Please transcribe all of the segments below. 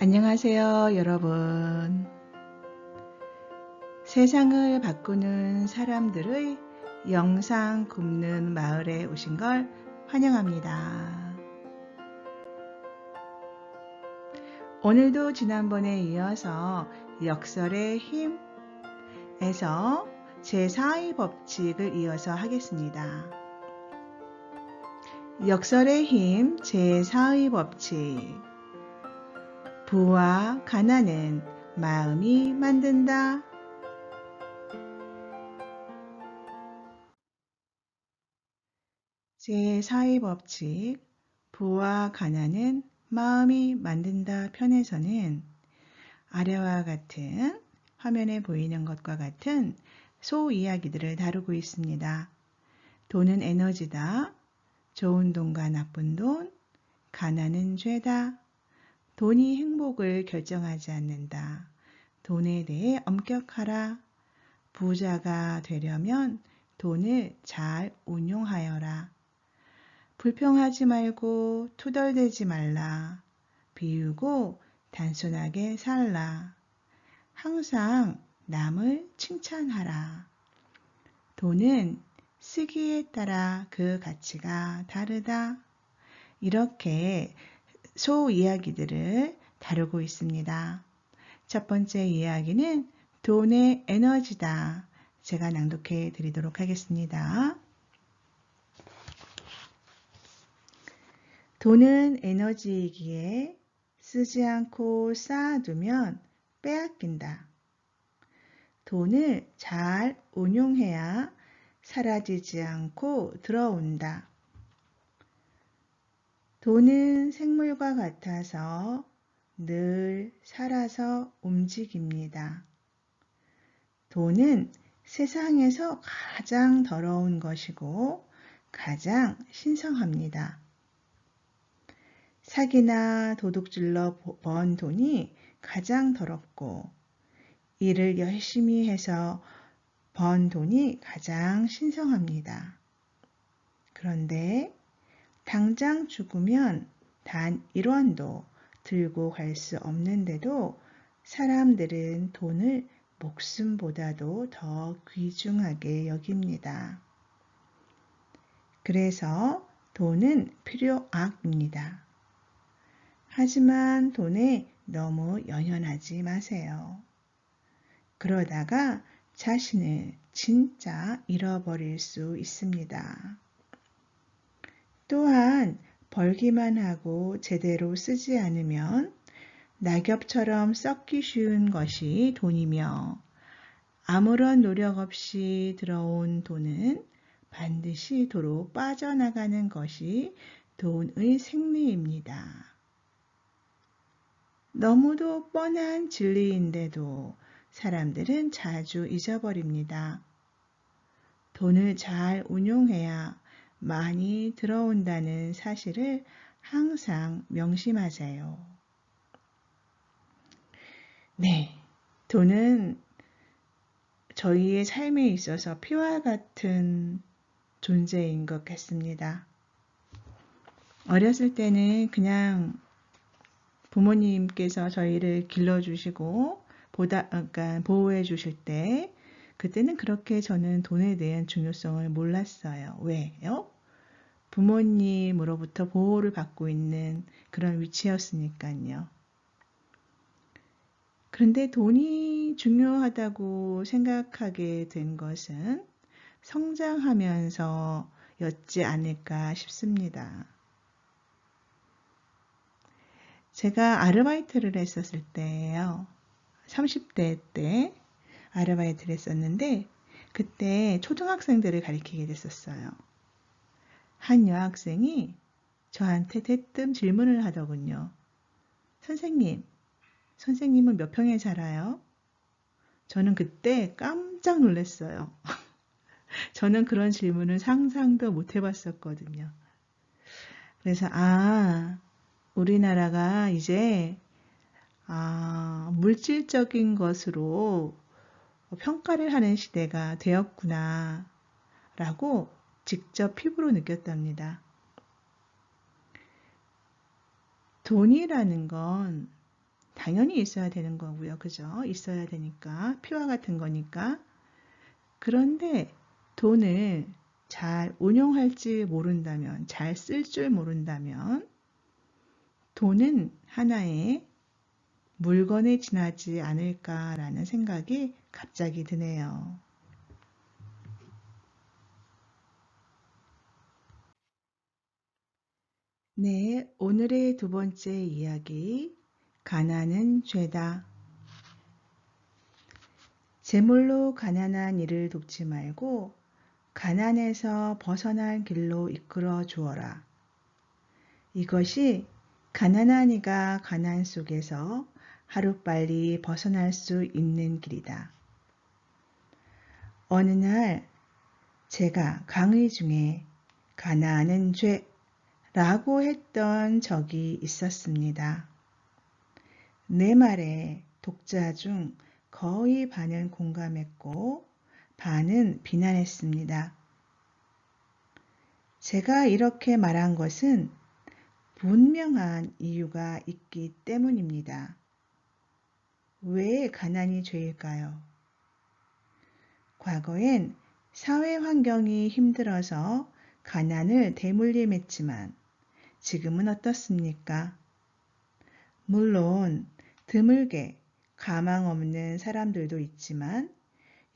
안녕하세요, 여러분. 세상을 바꾸는 사람들의 영상 굽는 마을에 오신 걸 환영합니다. 오늘도 지난번에 이어서 역설의 힘에서 제4의 법칙을 이어서 하겠습니다. 역설의 힘 제4의 법칙. 부와 가난은 마음이 만든다. 제4의 법칙, 부와 가난은 마음이 만든다 편에서는 아래와 같은 화면에 보이는 것과 같은 소이야기들을 다루고 있습니다. 돈은 에너지다. 좋은 돈과 나쁜 돈. 가난은 죄다. 돈이 행복을 결정하지 않는다. 돈에 대해 엄격하라. 부자가 되려면 돈을 잘 운용하여라. 불평하지 말고 투덜대지 말라. 비우고 단순하게 살라. 항상 남을 칭찬하라. 돈은 쓰기에 따라 그 가치가 다르다. 이렇게 소이야기들을 다루고 있습니다. 첫 번째 이야기는 돈의 에너지다. 제가 낭독해 드리도록 하겠습니다. 돈은 에너지이기에 쓰지 않고 쌓아두면 빼앗긴다. 돈을 잘 운용해야 사라지지 않고 들어온다. 돈은 생물과 같아서 늘 살아서 움직입니다. 돈은 세상에서 가장 더러운 것이고 가장 신성합니다. 사기나 도둑질로 번 돈이 가장 더럽고 일을 열심히 해서 번 돈이 가장 신성합니다. 그런데 당장 죽으면 단 1원도 들고 갈 수 없는데도 사람들은 돈을 목숨보다도 더 귀중하게 여깁니다. 그래서 돈은 필요악입니다. 하지만 돈에 너무 연연하지 마세요. 그러다가 자신을 진짜 잃어버릴 수 있습니다. 또한 벌기만 하고 제대로 쓰지 않으면 낙엽처럼 썩기 쉬운 것이 돈이며 아무런 노력 없이 들어온 돈은 반드시 도로 빠져나가는 것이 돈의 생리입니다. 너무도 뻔한 진리인데도 사람들은 자주 잊어버립니다. 돈을 잘 운용해야 많이 들어온다는 사실을 항상 명심하세요. 네, 돈은 저희의 삶에 있어서 피와 같은 존재인 것 같습니다. 어렸을 때는 그냥 부모님께서 저희를 길러주시고 보호해 주실 때 그때는 그렇게 저는 돈에 대한 중요성을 몰랐어요. 왜요? 부모님으로부터 보호를 받고 있는 그런 위치였으니까요. 그런데 돈이 중요하다고 생각하게 된 것은 성장하면서였지 않을까 싶습니다. 제가 아르바이트를 했었을 때예요. 30대 때 아르바이트를 했었는데 그때 초등학생들을 가리키게 됐었어요. 한 여학생이 저한테 대뜸 질문을 하더군요. 선생님은 몇 평에 살아요? 저는 그때 깜짝 놀랐어요. 저는 그런 질문을 상상도 못 해봤었거든요. 그래서 우리나라가 이제 물질적인 것으로 평가를 하는 시대가 되었구나 라고 직접 피부로 느꼈답니다. 돈이라는 건 당연히 있어야 되는 거고요. 그죠? 있어야 되니까. 피와 같은 거니까. 그런데 돈을 잘 운용할지 모른다면, 잘 쓸 줄 모른다면, 돈은 하나의 물건에 지나지 않을까라는 생각이 갑자기 드네요. 네, 오늘의 두 번째 이야기, 가난은 죄다. 재물로 가난한 이를 돕지 말고 가난에서 벗어날 길로 이끌어 주어라. 이것이 가난한 이가 가난 속에서 하루빨리 벗어날 수 있는 길이다. 어느 날 제가 강의 중에 가난은 죄라고 했던 적이 있었습니다. 내 말에 독자 중 거의 반은 공감했고 반은 비난했습니다. 제가 이렇게 말한 것은 분명한 이유가 있기 때문입니다. 왜 가난이 죄일까요? 과거엔 사회 환경이 힘들어서 가난을 대물림했지만 지금은 어떻습니까? 물론 드물게 가망 없는 사람들도 있지만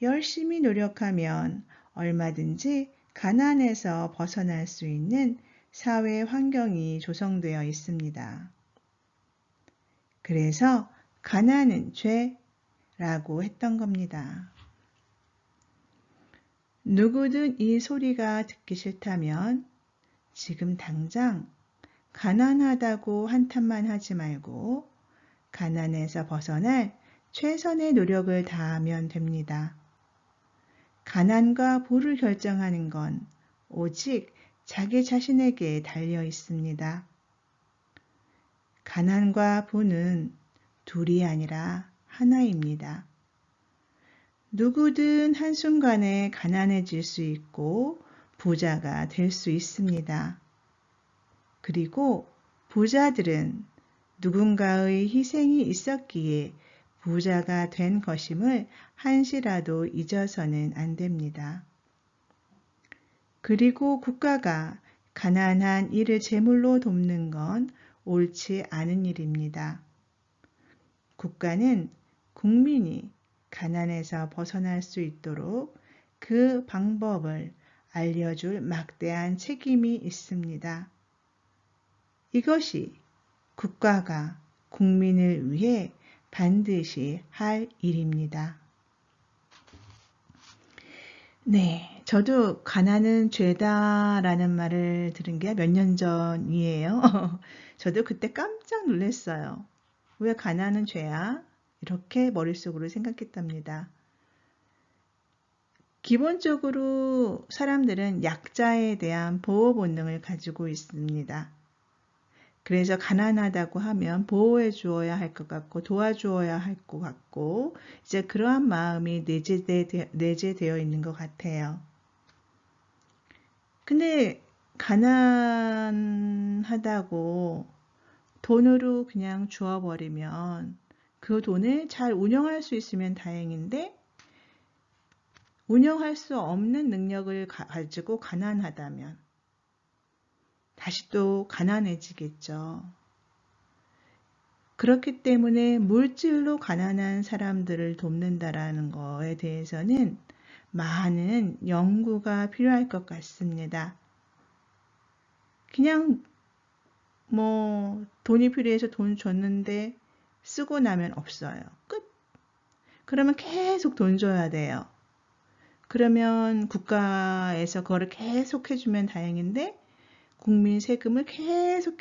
열심히 노력하면 얼마든지 가난에서 벗어날 수 있는 사회 환경이 조성되어 있습니다. 그래서 가난은 죄라고 했던 겁니다. 누구든 이 소리가 듣기 싫다면 지금 당장 가난하다고 한탄만 하지 말고 가난에서 벗어날 최선의 노력을 다하면 됩니다. 가난과 부를 결정하는 건 오직 자기 자신에게 달려 있습니다. 가난과 부는 둘이 아니라 하나입니다. 누구든 한순간에 가난해질 수 있고 부자가 될 수 있습니다. 그리고 부자들은 누군가의 희생이 있었기에 부자가 된 것임을 한시라도 잊어서는 안 됩니다. 그리고 국가가 가난한 이를 제물로 돕는 건 옳지 않은 일입니다. 국가는 국민이 가난에서 벗어날 수 있도록 그 방법을 알려줄 막대한 책임이 있습니다. 이것이 국가가 국민을 위해 반드시 할 일입니다. 네, 저도 가난은 죄다라는 말을 들은 게 몇 년 전이에요. 저도 그때 깜짝 놀랐어요. 왜 가난은 죄야? 이렇게 머릿속으로 생각했답니다. 기본적으로 사람들은 약자에 대한 보호 본능을 가지고 있습니다. 그래서 가난하다고 하면 보호해 주어야 할 것 같고 도와주어야 할 것 같고 이제 그러한 마음이 내재되어 있는 것 같아요. 근데 가난하다고 돈으로 그냥 주어버리면 그 돈을 잘 운영할 수 있으면 다행인데 운영할 수 없는 능력을 가지고 가난하다면 다시 또 가난해지겠죠. 그렇기 때문에 물질로 가난한 사람들을 돕는다라는 거에 대해서는 많은 연구가 필요할 것 같습니다. 그냥 돈이 필요해서 돈 줬는데 쓰고 나면 없어요. 끝. 그러면 계속 돈 줘야 돼요. 그러면 국가에서 그거를 계속 해주면 다행인데 국민 세금을 계속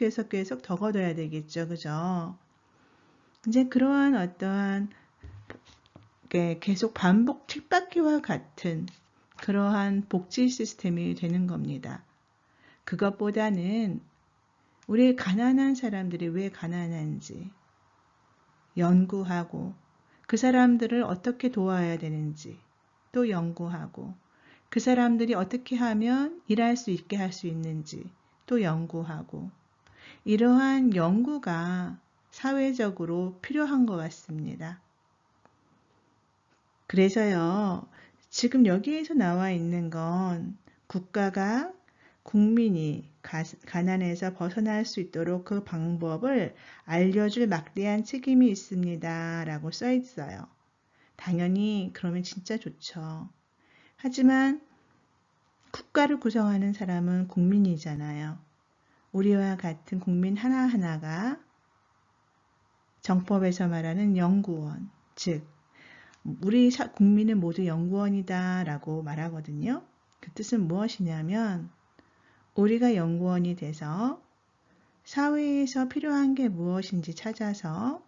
더 걷어야 되겠죠. 그죠? 이제 그러한 어떠한 계속 반복 쳇바퀴와 같은 그러한 복지 시스템이 되는 겁니다. 그것보다는 우리 가난한 사람들이 왜 가난한지 연구하고 그 사람들을 어떻게 도와야 되는지 또 연구하고 그 사람들이 어떻게 하면 일할 수 있게 할 수 있는지 또 연구하고 이러한 연구가 사회적으로 필요한 것 같습니다. 그래서요, 지금 여기에서 나와 있는 건 국가가 국민이 가난에서 벗어날 수 있도록 그 방법을 알려줄 막대한 책임이 있습니다. 라고 써 있어요. 당연히 그러면 진짜 좋죠. 하지만 국가를 구성하는 사람은 국민이잖아요. 우리와 같은 국민 하나하나가 정법에서 말하는 연구원, 즉 우리 국민은 모두 연구원이다 라고 말하거든요. 그 뜻은 무엇이냐면 우리가 연구원이 돼서 사회에서 필요한 게 무엇인지 찾아서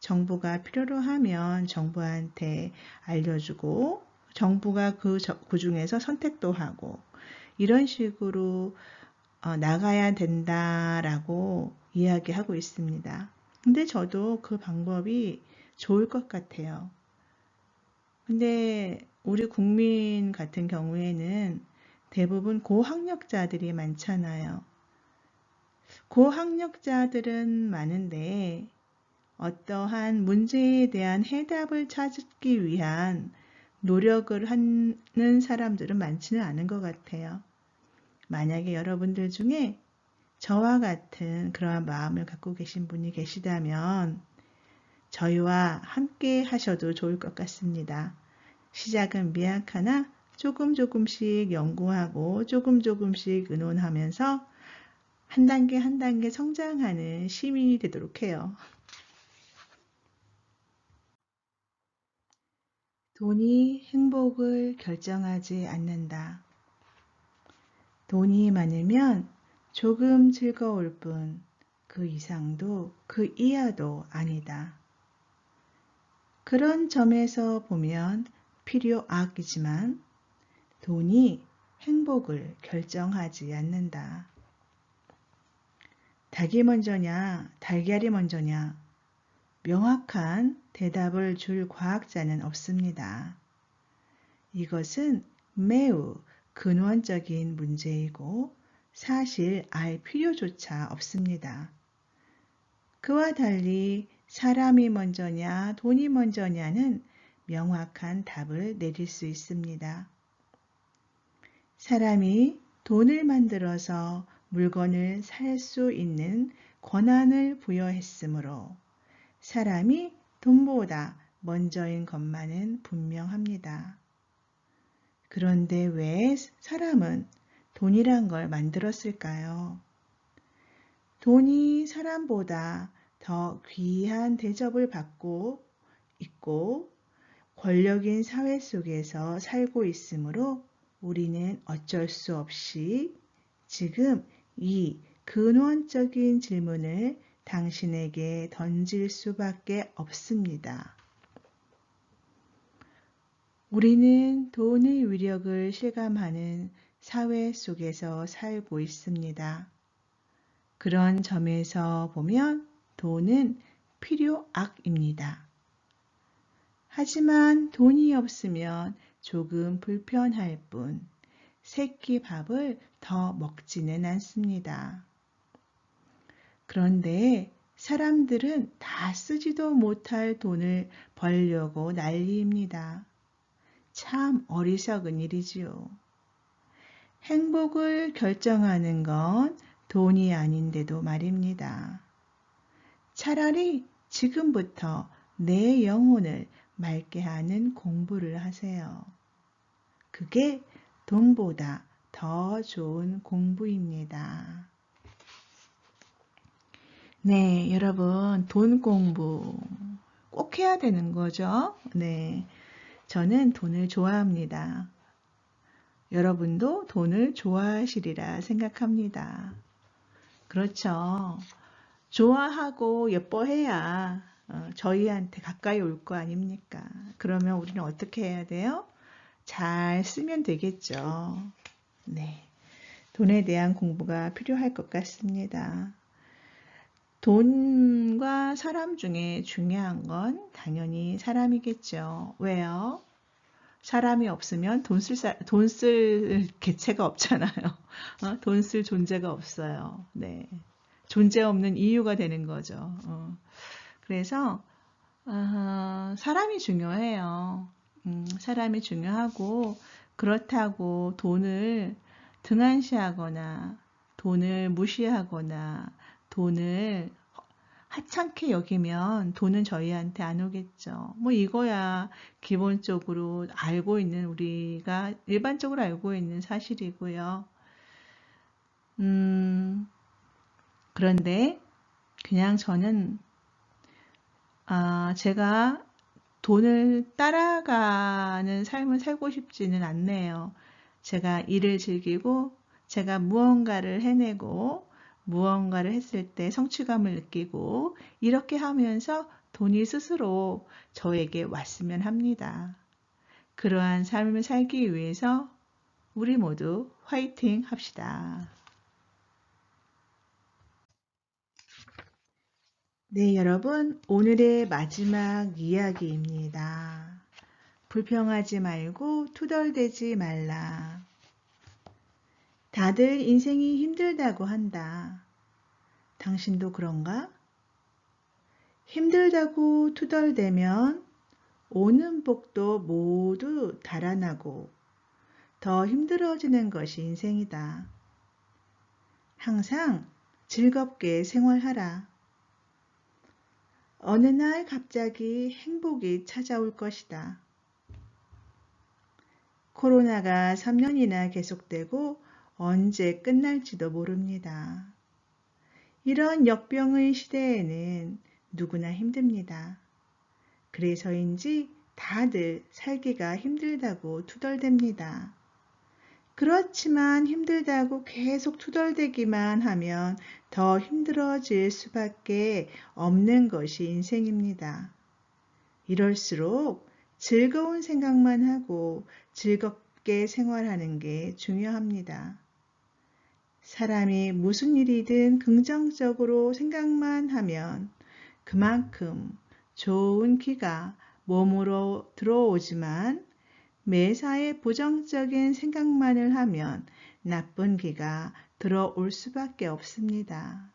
정부가 필요로 하면 정부한테 알려주고 정부가 그 중에서 선택도 하고 이런 식으로 나가야 된다라고 이야기하고 있습니다. 근데 저도 그 방법이 좋을 것 같아요. 근데 우리 국민 같은 경우에는 대부분 고학력자들이 많잖아요. 고학력자들은 많은데 어떠한 문제에 대한 해답을 찾기 위한 노력을 하는 사람들은 많지는 않은 것 같아요. 만약에 여러분들 중에 저와 같은 그러한 마음을 갖고 계신 분이 계시다면 저희와 함께 하셔도 좋을 것 같습니다. 시작은 미약하나 조금씩 연구하고 조금씩 의논하면서 한 단계 한 단계 성장하는 시민이 되도록 해요. 돈이 행복을 결정하지 않는다. 돈이 많으면 조금 즐거울 뿐 그 이상도 그 이하도 아니다. 그런 점에서 보면 필요악이지만 돈이 행복을 결정하지 않는다. 닭이 먼저냐, 달걀이 먼저냐, 명확한 대답을 줄 과학자는 없습니다. 이것은 매우 근원적인 문제이고 사실 알 필요조차 없습니다. 그와 달리 사람이 먼저냐, 돈이 먼저냐는 명확한 답을 내릴 수 있습니다. 사람이 돈을 만들어서 물건을 살 수 있는 권한을 부여했으므로 사람이 돈보다 먼저인 것만은 분명합니다. 그런데 왜 사람은 돈이란 걸 만들었을까요? 돈이 사람보다 더 귀한 대접을 받고 있고 권력인 사회 속에서 살고 있으므로 우리는 어쩔 수 없이 지금 이 근원적인 질문을 당신에게 던질 수밖에 없습니다. 우리는 돈의 위력을 실감하는 사회 속에서 살고 있습니다. 그런 점에서 보면 돈은 필요악입니다. 하지만 돈이 없으면 조금 불편할 뿐 새끼 밥을 더 먹지는 않습니다. 그런데 사람들은 다 쓰지도 못할 돈을 벌려고 난리입니다. 참 어리석은 일이지요. 행복을 결정하는 건 돈이 아닌데도 말입니다. 차라리 지금부터 내 영혼을 맑게 하는 공부를 하세요. 그게 돈보다 더 좋은 공부입니다. 네, 여러분, 돈 공부 꼭 해야 되는 거죠? 네, 저는 돈을 좋아합니다. 여러분도 돈을 좋아하시리라 생각합니다. 그렇죠. 좋아하고 예뻐해야 저희한테 가까이 올 거 아닙니까? 그러면 우리는 어떻게 해야 돼요? 잘 쓰면 되겠죠. 네. 돈에 대한 공부가 필요할 것 같습니다. 돈과 사람 중에 중요한 건 당연히 사람이겠죠. 왜요? 사람이 없으면 돈 쓸 개체가 없잖아요. 돈 쓸 존재가 없어요. 네. 존재 없는 이유가 되는 거죠. 그래서 사람이 중요해요. 사람이 중요하고 그렇다고 돈을 등한시하거나 돈을 무시하거나 돈을 하찮게 여기면 돈은 저희한테 안 오겠죠. 뭐 이거야 기본적으로 알고 있는 우리가 일반적으로 알고 있는 사실이고요. 그런데 그냥 저는 제가 돈을 따라가는 삶을 살고 싶지는 않네요. 제가 일을 즐기고 제가 무언가를 해내고 무언가를 했을 때 성취감을 느끼고 이렇게 하면서 돈이 스스로 저에게 왔으면 합니다. 그러한 삶을 살기 위해서 우리 모두 화이팅 합시다. 네, 여러분, 오늘의 마지막 이야기입니다. 불평하지 말고 투덜대지 말라. 다들 인생이 힘들다고 한다. 당신도 그런가? 힘들다고 투덜대면 오는 복도 모두 달아나고 더 힘들어지는 것이 인생이다. 항상 즐겁게 생활하라. 어느 날 갑자기 행복이 찾아올 것이다. 코로나가 3년이나 계속되고 언제 끝날지도 모릅니다. 이런 역병의 시대에는 누구나 힘듭니다. 그래서인지 다들 살기가 힘들다고 투덜댑니다. 그렇지만 힘들다고 계속 투덜대기만 하면 더 힘들어질 수밖에 없는 것이 인생입니다. 이럴수록 즐거운 생각만 하고 즐겁게 생활하는 게 중요합니다. 사람이 무슨 일이든 긍정적으로 생각만 하면 그만큼 좋은 기가 몸으로 들어오지만 매사에 부정적인 생각만을 하면 나쁜 기가 들어올 수밖에 없습니다.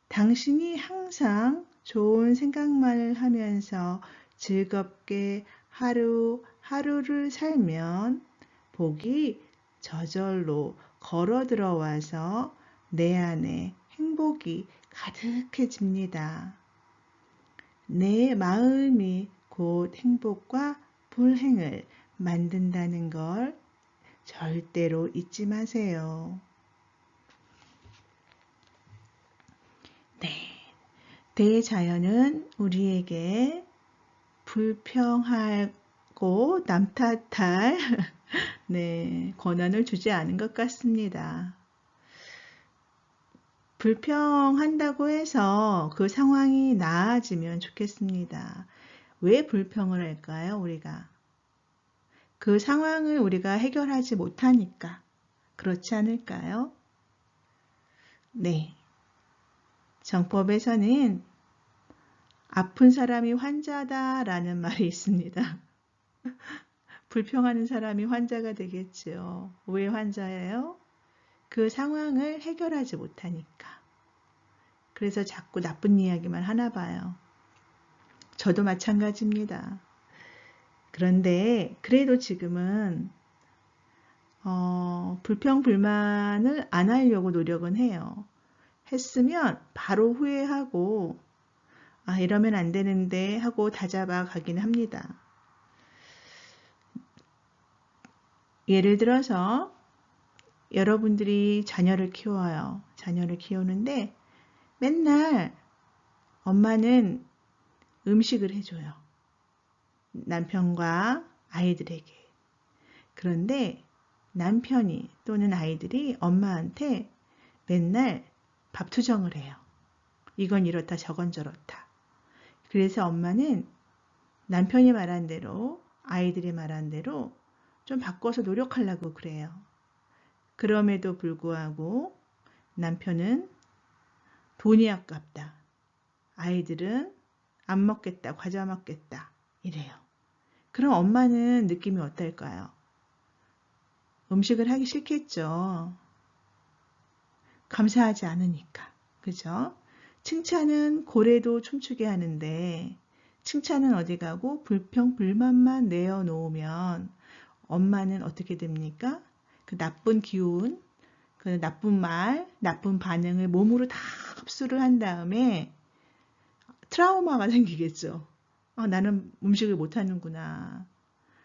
당신이 항상 좋은 생각만을 하면서 즐겁게 하루하루를 살면 복이 저절로 걸어 들어와서 내 안에 행복이 가득해집니다. 내 마음이 곧 행복과 불행을 만든다는 걸 절대로 잊지 마세요. 네. 대자연은 우리에게 불평하고 남 탓할 네, 권한을 주지 않은 것 같습니다. 불평한다고 해서 그 상황이 나아지면 좋겠습니다. 왜 불평을 할까요, 우리가? 그 상황을 우리가 해결하지 못하니까. 그렇지 않을까요? 네. 정법에서는 아픈 사람이 환자다라는 말이 있습니다. 불평하는 사람이 환자가 되겠지요. 왜 환자예요? 그 상황을 해결하지 못하니까. 그래서 자꾸 나쁜 이야기만 하나 봐요. 저도 마찬가지입니다. 그런데 그래도 지금은 불평, 불만을 안 하려고 노력은 해요. 했으면 바로 후회하고 이러면 안 되는데 하고 다잡아 가긴 합니다. 예를 들어서 여러분들이 자녀를 키워요. 자녀를 키우는데 맨날 엄마는 음식을 해줘요. 남편과 아이들에게. 그런데 남편이 또는 아이들이 엄마한테 맨날 밥 투정을 해요. 이건 이렇다 저건 저렇다. 그래서 엄마는 남편이 말한 대로 아이들이 말한 대로 좀 바꿔서 노력하려고 그래요. 그럼에도 불구하고 남편은 돈이 아깝다. 아이들은 안 먹겠다. 과자 먹겠다. 이래요. 그럼 엄마는 느낌이 어떨까요? 음식을 하기 싫겠죠. 감사하지 않으니까. 그죠? 칭찬은 고래도 춤추게 하는데 칭찬은 어디 가고 불평, 불만만 내어놓으면 엄마는 어떻게 됩니까? 그 나쁜 기운, 그 나쁜 말, 나쁜 반응을 몸으로 다 흡수를 한 다음에 트라우마가 생기겠죠. 나는 음식을 못하는구나.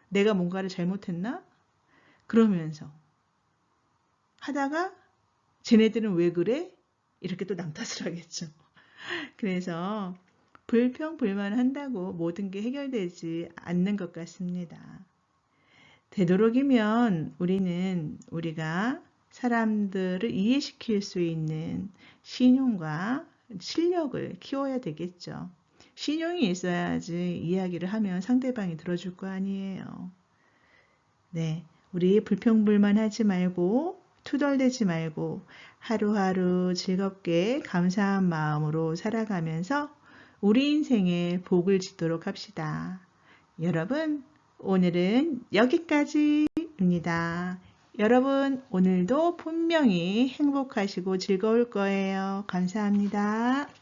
내가 뭔가를 잘못했나? 그러면서 하다가 쟤네들은 왜 그래? 이렇게 또 남탓을 하겠죠. 그래서 불평, 불만한다고 모든 게 해결되지 않는 것 같습니다. 되도록이면 우리가 사람들을 이해시킬 수 있는 신용과 실력을 키워야 되겠죠. 신용이 있어야지 이야기를 하면 상대방이 들어줄 거 아니에요. 네, 우리 불평불만하지 말고 투덜대지 말고 하루하루 즐겁게 감사한 마음으로 살아가면서 우리 인생에 복을 짓도록 합시다. 여러분, 오늘은 여기까지입니다. 여러분, 오늘도 분명히 행복하시고 즐거울 거예요. 감사합니다.